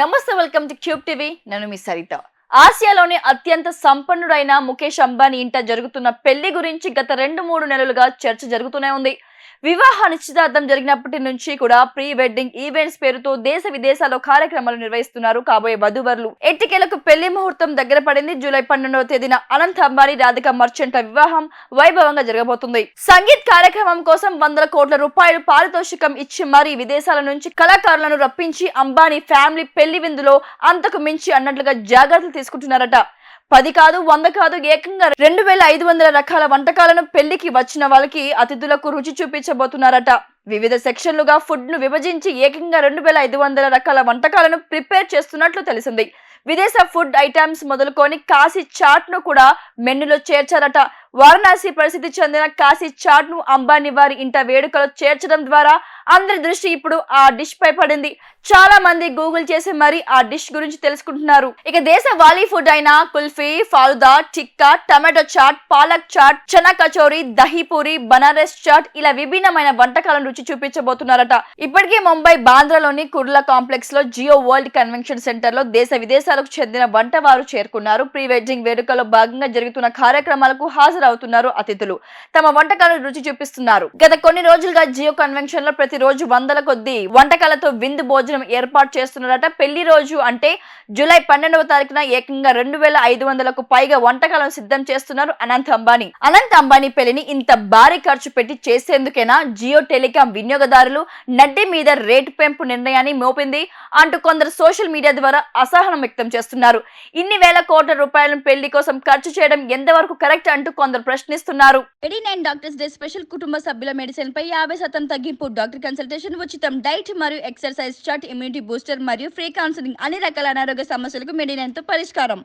నమస్తే, welcome to cube TV. నేను మీ సరిత. ఆసియాలోని అత్యంత సంపన్నుడైన ముఖేష్ అంబానీ ఇంట జరుగుతున్న పెళ్లి గురించి గత 2-3 నెలలుగా చర్చ జరుగుతూనే ఉంది. వివాహ నిశ్చితార్థం జరిగినప్పటి నుంచి కూడా ప్రీ వెడ్డింగ్ ఈవెంట్స్ పేరుతో దేశ విదేశాల్లో కార్యక్రమాలు నిర్వహిస్తున్నారు కాబోయే వధూవరులు. ఎట్టికేలకు పెళ్లి ముహూర్తం దగ్గర పడింది. జూలై 12వ తేదీన అనంత్ అంబానీ, రాధికా మర్చెంట్ల వివాహం వైభవంగా జరగబోతుంది. సంగీత్ కార్యక్రమం కోసం వందల కోట్ల రూపాయలు పారితోషికం ఇచ్చి మరీ విదేశాల నుంచి కళాకారులను రప్పించి అంబానీ ఫ్యామిలీ పెళ్లి విందులో అంతకు మించి అన్నట్లుగా జాగ్రత్తలు తీసుకుంటున్నారట. 10 కాదు, 100 కాదు, ఏకంగా 2500 రకాల వంటకాలను పెళ్లికి వచ్చిన వాళ్ళకి అతిథులకు రుచి చూపించబోతున్నారట. వివిధ సెక్షన్లుగా ఫుడ్ ను విభజించి ఏకంగా 2500 రకాల వంటకాలను ప్రిపేర్ చేస్తున్నట్లు తెలిసింది. విదేశ ఫుడ్ ఐటమ్స్ మొదలుకొని కాశీ చాట్ ను కూడా మెన్యూలో చేర్చారట. వారణాసి ప్రసిద్ధి చెందిన కాశీ చాట్ ను అంబానీ వారి ఇంట వేడుకలో చేర్చడం ద్వారా అందరి దృష్టి ఇప్పుడు ఆ డిష్ పై పడింది. చాలా మంది గూగుల్ చేసి మరి ఆ డిష్ గురించి తెలుసుకుంటున్నారు. ఇక దేశ వాలీ ఫుడ్ అయిన కుల్ఫీ, ఫాలుదా, టిక్కా, టమాటో చాట్, పాలక్ చాట్, చనా కచోరీ, దహీ పూరి, బనారస్ చాట్ ఇలా విభిన్నమైన వంటకాలను రుచి చూపించబోతున్నారట. ఇప్పటికే ముంబై బాంద్రాలోని కుర్లా కాంప్లెక్స్ లో జియో వరల్డ్ కన్వెన్షన్ సెంటర్ లో దేశ విదేశాలకు చెందిన వంటవారు చేరుకున్నారు. ప్రీ వెడ్డింగ్ వేడుకలో భాగంగా జరుగుతున్న కార్యక్రమాలకు హాజరవుతున్నారు అతిథులు. తమ వంటకాలను రుచి చూపిస్తున్నారు. గత కొన్ని రోజులుగా జియో కన్వెన్షన్ లో ప్రతిరోజు వందల కొద్ది వంటకాలతో విందు భోజనం ఏర్పాటు చేస్తున్నారట. పెళ్లి రోజు అంటే జూలై 12వ తారీఖున ఏకంగా 2500కు పైగా వంటకాలను సిద్ధం చేస్తున్నారు అనంత్ అంబానీ. అనంత్ అంబానీ పెళ్లిని ఇంత భారీ ఖర్చు పెట్టి చేసేందుకేనా జియో టెలికాం వినియోగదారులు నడ్డి మీద రేటు పెంపు నిర్ణయాన్ని మోపింది అంటూ కొందరు సోషల్ మీడియా ద్వారా అసహనం వ్యక్తం చేస్తున్నారు. ఇన్ని వేల కోట్ల రూపాయలను పెళ్లి కోసం ఖర్చు చేయడం ఎంతవరకు కరెక్ట్ అంటూ కొందరు ప్రశ్నిస్తున్నారు. 89 డాక్టర్స్ డే స్పెషల్ కుటుంబ సభ్యుల మెడిసిన్ పై 50% తగ్గింపు, డాక్టర్ కన్సల్టేషన్ ఉచితం, డైట్ మరియు ఎక్సర్సైజ్ చార్ట్, ఇమ్యూనిటీ బూస్టర్ మరియు ఫ్రీ కౌన్సిలింగ్, అన్ని రకాల అనారోగ్య సమస్యలకు మెడినైన్ తో పరిష్కారం.